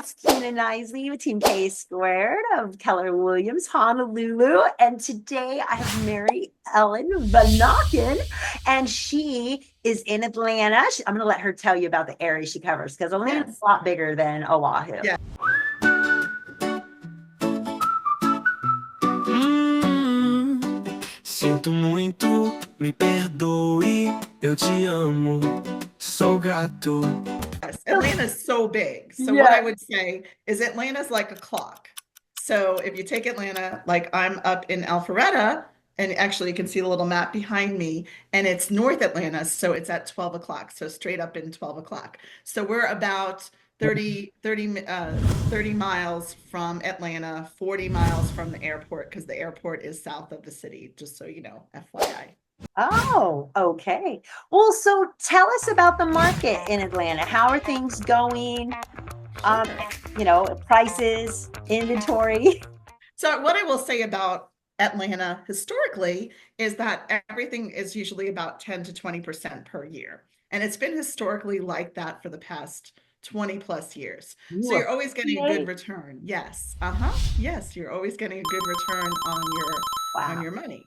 It's Kina Knisley with Team K Squared of Keller Williams, Honolulu. And today I have Mary Ellen Vanaken, and she is in Atlanta. I'm going to let her tell you about the area she covers because Atlanta's Yes. a lot bigger than Oahu. Yeah. Sinto muito, me perdoe, eu te amo, sou grato. Yes. Atlanta's so big. So what Yeah. I would say is Atlanta's like a clock. So if you take Atlanta, like I'm up in Alpharetta, and actually you can see the little map behind me, and it's North Atlanta, so it's at 12 o'clock. So straight up in 12 o'clock. So we're about 30 miles from Atlanta, 40 miles from the airport, because the airport is south of the city, just so you know, FYI. Oh, okay. Well, so tell us about the market in Atlanta. How are things going? Um, Sure. Prices, inventory. So what I will say about Atlanta historically is that everything is usually about 10 to 20% per year. And it's been historically like that for the past 20 plus years. So Ooh, you're always getting a good appreciate. return. Yes. Uh-huh. Yes, you're always getting a good return on Wow. your money.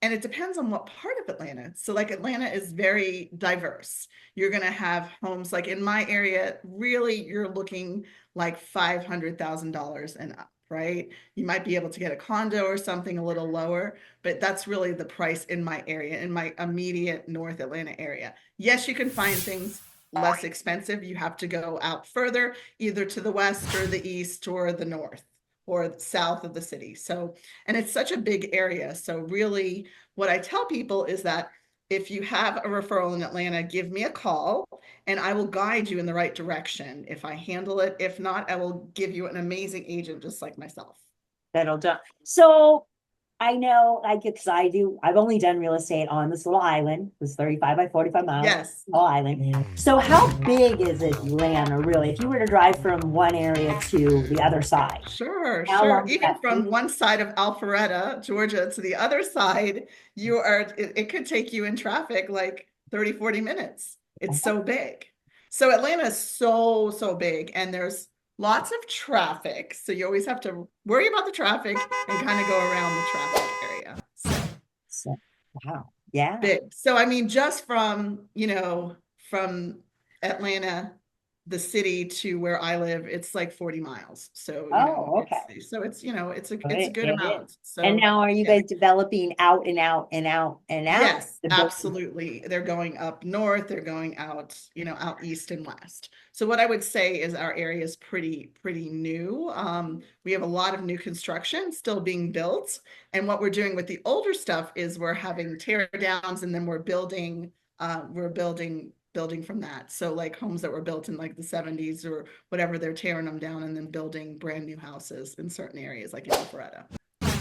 And it depends on what part of Atlanta. So like Atlanta is very diverse. You're going to have homes like in my area, really you're looking like $500,000 and up, right? You might be able to get a condo or something a little lower, but that's really the price in my area, in my immediate North Atlanta area. Yes, you can find things less expensive. You have to go out further, either to the west or the east or the north or south of the city. So, and it's such a big area. So really what I tell people is that if you have a referral in Atlanta, give me a call and I will guide you in the right direction if I handle it. If not, I will give you an amazing agent just like myself. That'll do. So I know, like, because I've only done real estate on this little island. It was 35 by 45 miles, Yes. little island. So how big is Atlanta really? If you were to drive from one area to the other side, Sure, how sure. long would Even that from take? one side of Alpharetta, Georgia, to the other side, it could take you in traffic like 30, 40 minutes. It's so big. So Atlanta is so, so big, and there's lots of traffic. So you always have to worry about the traffic and kind of go around the traffic area. So So, wow. Yeah. big. So I mean, just from Atlanta, the city to where I live, it's like 40 miles. So, Oh, okay. it's a It good is. amount. And So now are you yeah. guys developing out and out and out and out? Yes, The building. absolutely. They're going up north, they're going out, out east and west. So what I would say is our area is pretty new. We have a lot of new construction still being built. And what we're doing with the older stuff is we're having tear downs and then we're building from that. So like homes that were built in like the 70s or whatever, they're tearing them down and then building brand new houses in certain areas like in Alpharetta.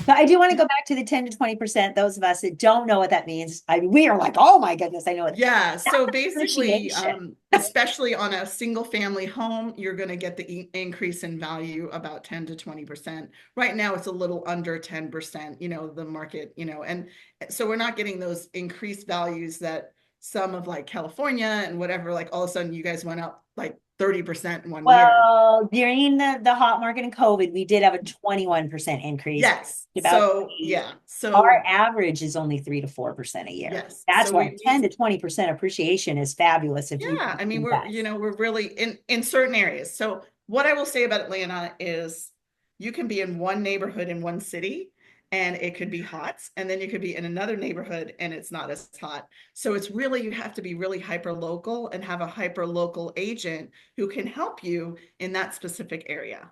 But I do want to go back to the 10 to 20%. Those of us that don't know what that means, we are like, oh my goodness, I know it. Yeah, That's so basically, appreciation. especially on a single family home, you're going to get the increase in value about 10 to 20%. Right now, it's a little under 10%, the market, and so we're not getting those increased values that some of like California and whatever, like all of a sudden you guys went up like 30% in one year. Well, during the hot market and COVID, we did have a 21% increase. Yes. About So, yeah. our So, average is only 3 to 4% a year. yes. That's So why 10 to 20% appreciation is fabulous if you yeah, I mean, invest. we're really in certain areas. So what I will say about Atlanta is you can be in one neighborhood in one city and it could be hot, and then you could be in another neighborhood and it's not as hot. So it's really, you have to be really hyper local and have a hyper local agent who can help you in that specific area.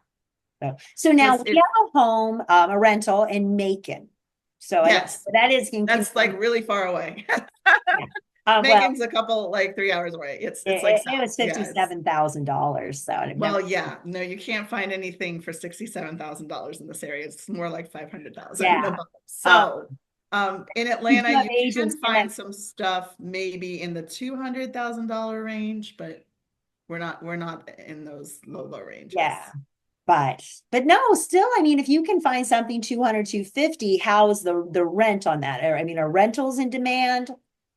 So So now it's we it's have a home, a rental in Macon. So I don't, yes, that is in that's like really far away. yeah. Well, Megan's a couple like 3 hours away. It's like it south. was Yeah, it's $57,000. So I've never. Well, yeah, no, you can't find anything for $67,000 in this area. It's more like 500,000 Yeah. above. Um, So, in we Atlanta, do have you agents can in that. find some stuff maybe in the $200,000 range, but we're not in those low ranges. Yeah. But no, still, I mean, if you can find something 200, 250, how is the rent on that? Or, I mean, are rentals in demand?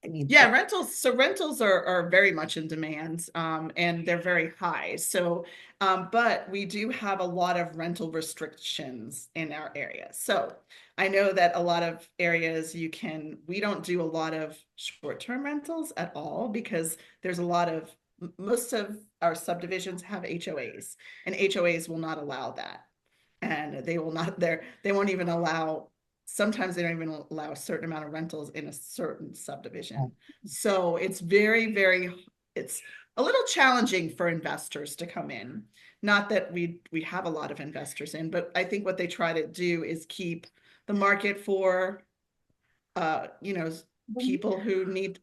I mean, Yeah, rentals. So rentals are very much in demand, and they're very high. So, but we do have a lot of rental restrictions in our area. So I know that a lot of areas we don't do a lot of short-term rentals at all because there's a lot of, most of our subdivisions have HOAs, and HOAs will not allow that. And they will not, they won't even allow, sometimes they don't even allow a certain amount of rentals in a certain subdivision. So it's it's a little challenging for investors to come in. Not that we have a lot of investors in, but I think what they try to do is keep the market for, people who need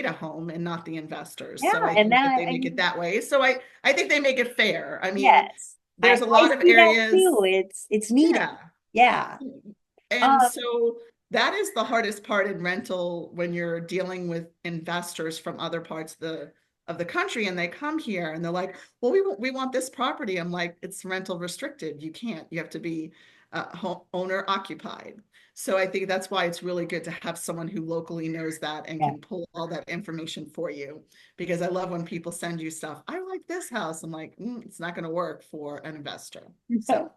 a home and not the investors. yeah, So I and think that that, they make it and that way. So I think they make it fair. I mean, yes, there's a I lot of see that too. areas. It's needed. Yeah. Yeah. And Um, so that is the hardest part in rental when you're dealing with investors from other parts of the country, and they come here and they're like, well, we want this property. I'm like, it's rental restricted. You can't. You have to be owner occupied. So I think that's why it's really good to have someone who locally knows that and yeah. can pull all that information for you. Because I love when people send you stuff. I like this house. I'm like, it's not going to work for an investor. So.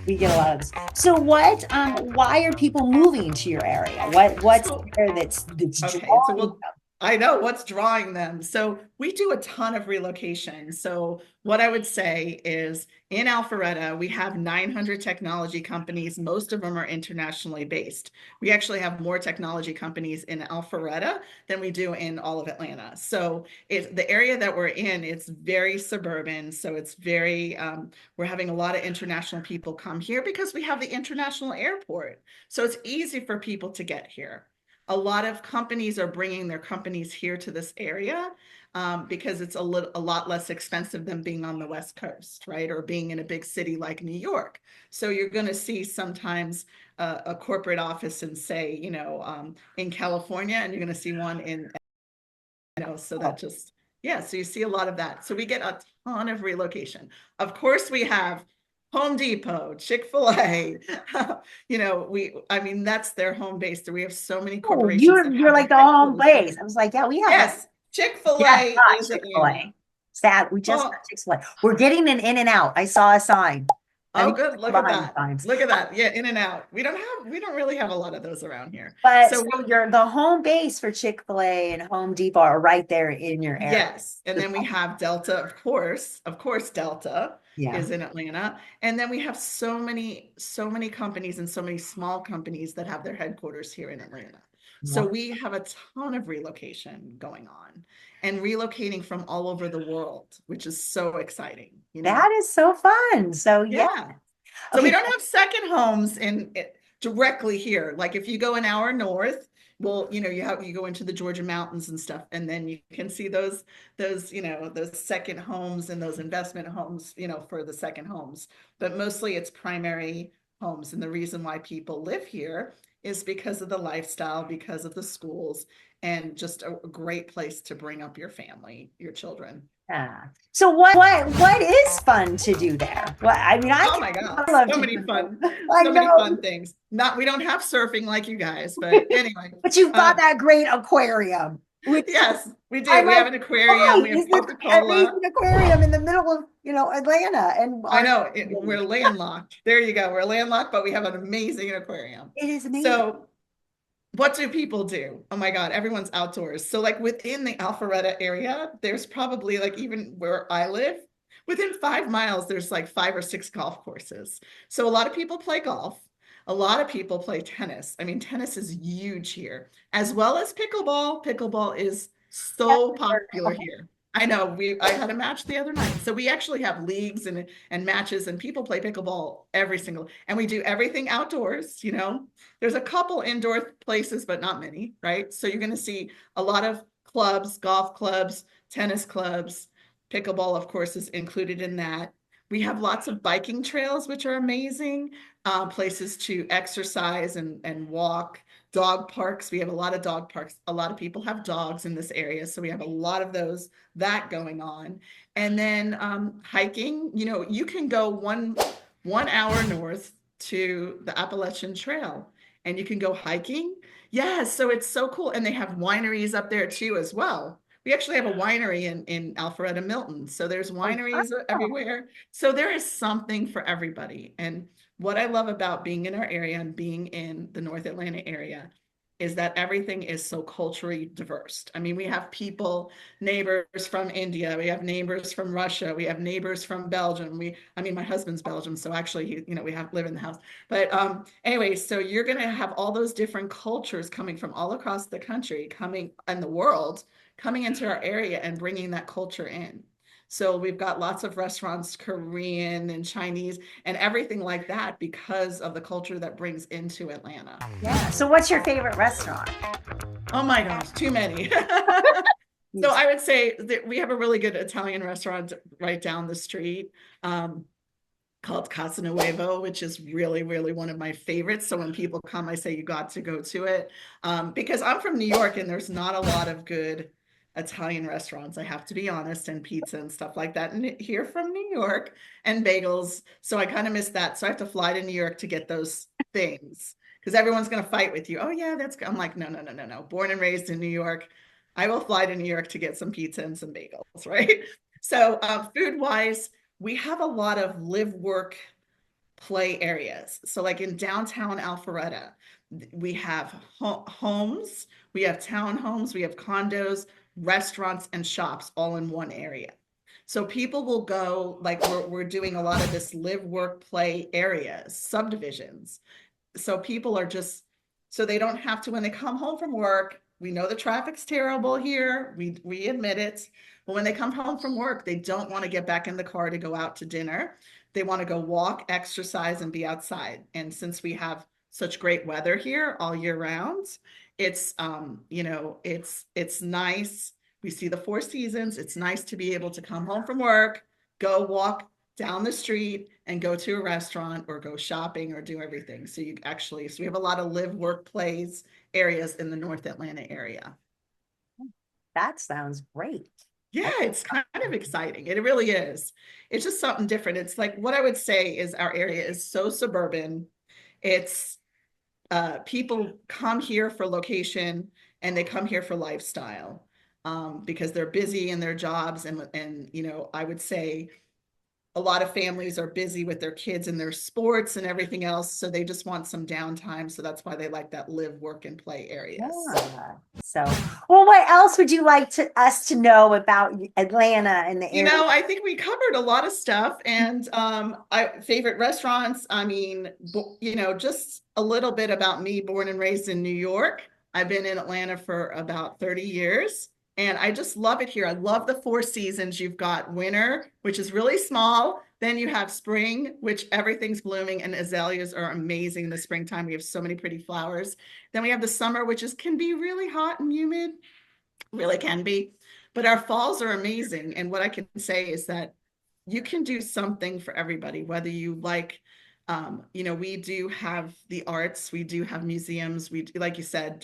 We get a lot of this. So why are people moving to your area? What's So there that's okay, so drawing we'll, I know what's drawing them. So we do a ton of relocation. So what I would say is in Alpharetta, we have 900 technology companies. Most of them are internationally based. We actually have more technology companies in Alpharetta than we do in all of Atlanta. So the area that we're in, it's very suburban. So it's very, we're having a lot of international people come here because we have the international airport. So it's easy for people to get here. A lot of companies are bringing their companies here to this area because it's a lot less expensive than being on the West Coast, right? Or being in a big city like New York. So you're going to see sometimes a corporate office in, say, in California, and you're going to see one in, so that just, yeah, so you see a lot of that. So we get a ton of relocation. Of course, we have Home Depot, Chick-fil-A, I mean, that's their home base. We have so many Oh, corporations that you're have like their the home headquarters base. here. I was like, yeah, we have a Yes, just Chick-fil-A got is Chick-fil-A. Atlanta. Sad, we just got Oh, Chick-fil-A. We're getting an In and Out. I saw a sign. I oh, mean, good. Look at behind the that. signs. Look at that. Yeah, In and Out. We don't really have a lot of those around here. But So so you're the home base for Chick-fil-A and Home Depot are right there in your area. yes, and then we have Delta, of course, Delta Yeah. is in Atlanta. And then we have so many companies and so many small companies that have their headquarters here in Atlanta. So we have a ton of relocation going on and relocating from all over the world, which is so exciting, That is so fun. So yeah. Yeah. So we Okay. don't have second homes directly here. Like if you go an hour north, well, you go into the Georgia mountains and stuff, and then you can see those second homes and those investment homes, for the second homes. But mostly it's primary homes. And the reason why people live here is because of the lifestyle, because of the schools, and just a great place to bring up your family, your children. Yeah. So what is fun to do there? Well, I mean, Oh my God, I love so to many do fun, I so many know, fun things. We don't have surfing like you guys, but anyway. but you've got Um, that great aquarium, which yes, we I do. We like. have an aquarium, Why we have is this Coca-Cola. amazing aquarium in the middle of Atlanta and I our know we're landlocked. There you go. We're landlocked, but we have an amazing aquarium. it is amazing. So what do people do? Oh my God, everyone's outdoors. So like within the Alpharetta area, there's probably like even where I live, within 5 miles, there's like 5 or 6 golf courses. So a lot of people play golf. A lot of people play tennis. I mean, tennis is huge here, as well as pickleball. Pickleball is so popular here. I know I had a match the other night. So we actually have leagues and matches, and people play pickleball and we do everything outdoors. There's a couple indoor places, but not many, right? So you're going to see a lot of clubs, golf clubs, tennis clubs. Pickleball, of course, is included in that. We have lots of biking trails, which are amazing, places to exercise and walk, dog parks. We have a lot of dog parks. A lot of people have dogs in this area, so we have a lot of that going on. And then hiking, you can go 1 hour north to the Appalachian Trail, and you can go hiking. Yeah, so it's so cool. And they have wineries up there too as well. We actually have a winery in Alpharetta, Milton. So there's Oh, wineries wow. everywhere. So there is something for everybody. And what I love about being in our area and being in the North Atlanta area is that everything is so culturally diverse. I mean, we have people, neighbors from India, we have neighbors from Russia, we have neighbors from Belgium. I mean, my husband's Belgium, so actually, we have live in the house. But anyway, so you're going to have all those different cultures coming from all across the country, coming and the world, coming into our area and bringing that culture in. So we've got lots of restaurants, Korean and Chinese and everything like that because of the culture that brings into Atlanta. Yeah. So what's your favorite restaurant? Oh my gosh, too many. So I would say that we have a really good Italian restaurant right down the street. Called Casa Nuevo, which is really, really one of my favorites. So when people come, I say you got to go to it because I'm from New York and there's not a lot of good Italian restaurants, I have to be honest, and pizza and stuff like that. And here from New York and bagels. So I kind of miss that. So I have to fly to New York to get those things because everyone's going to fight with you. Oh, yeah, that's good. I'm like, no, no, no, no, no. Born and raised in New York. I will fly to New York to get some pizza and some bagels, right? So food wise, we have a lot of live, work, play areas. So like in downtown Alpharetta, we have homes, we have townhomes, we have condos, restaurants, and shops all in one area. So people will go, like we're doing a lot of this live, work, play areas, subdivisions. So people are just, so they don't have to, when they come home from work, we know the traffic's terrible here, we admit it. But when they come home from work, they don't want to get back in the car to go out to dinner. They want to go walk, exercise, and be outside. And since we have such great weather here all year round, it's it's nice. We see the four seasons. It's nice to be able to come home from work, go walk down the street and go to a restaurant or go shopping or do everything. So we have a lot of live, work, plays areas in the North Atlanta area. That sounds great. Yeah, it's kind of exciting. It really is. It's just something different. It's like what I would say is our area is so suburban. It's people come here for location and they come here for lifestyle because they're busy in their jobs and I would say a lot of families are busy with their kids and their sports and everything else. So they just want some downtime. So that's why they like that live, work, and play areas. Yeah. So, well, what else would you like us to know about Atlanta and the area? I think we covered a lot of stuff and favorite restaurants. I mean, just a little bit about me, born and raised in New York. I've been in Atlanta for about 30 years. And I just love it here. I love the four seasons. You've got winter, which is really small. Then you have spring, which everything's blooming, and azaleas are amazing in the springtime. We have so many pretty flowers. Then we have the summer, which can be really hot and humid, really can be. But our falls are amazing. And what I can say is that you can do something for everybody, whether you like we do have the arts, we do have museums, we do, like you said,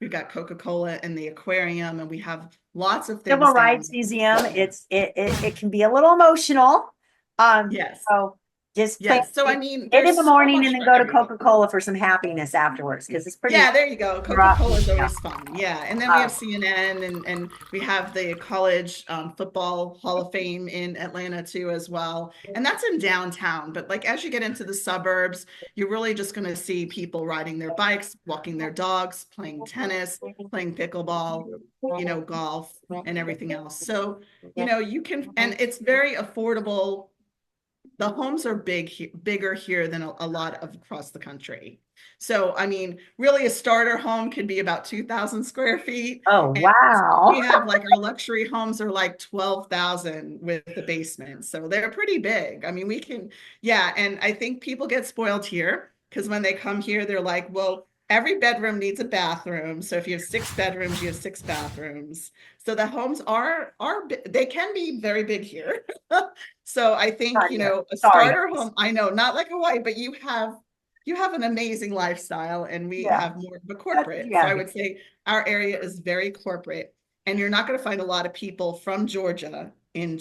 we've got Coca-Cola and the aquarium, and we have lots of things. Civil Rights Museum. It can be a little emotional. Yes. So just yes. So I mean, it in the morning so and then go to Coca-Cola for some happiness afterwards because it's pretty. Yeah, there you go. Coca-Cola is always fun. Yeah, and then we have CNN and we have the College Football Hall of Fame in Atlanta too as well, and that's in downtown. But like as you get into the suburbs, you're really just going to see people riding their bikes, walking their dogs, playing tennis, playing pickleball, golf, and everything else. So you can, and it's very affordable. The homes are bigger here than a lot of across the country. So, I mean, really a starter home could be about 2,000 square feet. Oh, and wow. we have like our luxury homes are like 12,000 with the basement. So they're pretty big. I mean, and I think people get spoiled here because when they come here, they're like, well, every bedroom needs a bathroom. So if you have 6 bedrooms, you have 6 bathrooms. So the homes they can be very big here. So I think, a starter home, I know, not like Hawaii, but you have an amazing lifestyle and we have more of a corporate. So I would say our area is very corporate and you're not going to find a lot of people from Georgia in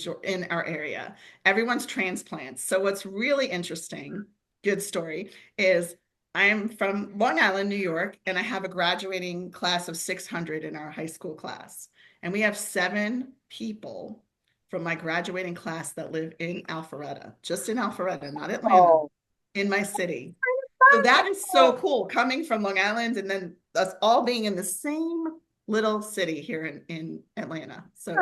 our area. Everyone's transplants. So what's really interesting, good story, is I am from Long Island, New York, and I have a graduating class of 600 in our high school class. And we have 7 people from my graduating class that live in Alpharetta, just in Alpharetta, not Atlanta, Oh, in my city. So that is so cool, coming from Long Island and then us all being in the same little city here in Atlanta. So,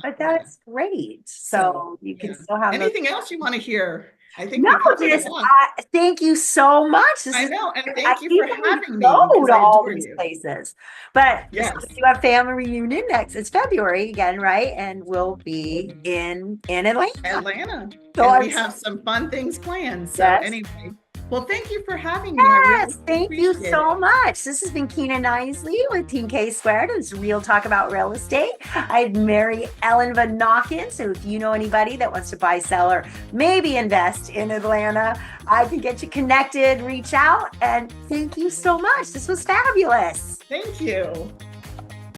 but that's great. So you can yeah. still have those. Anything else you want to hear? I think No, we covered a just lot. thank you so much. This I is know, and I thank you keep for wanting having me go because to I all adore these you. places. But Yes. we do have family reunion next. It's February again, right? And we'll be in Atlanta. Atlanta. So And we I'm have some fun things planned. So Yes. anyway, well, thank you for having me. I really Yes, thank you appreciate so it. much. This has been Kina Knisley with Team K Squared. It's Real Talk About Real Estate. I have Mary Ellen Vanaken. So if you know anybody that wants to buy, sell, or maybe invest in Atlanta, I can get you connected, reach out. And thank you so much. This was fabulous. Thank you.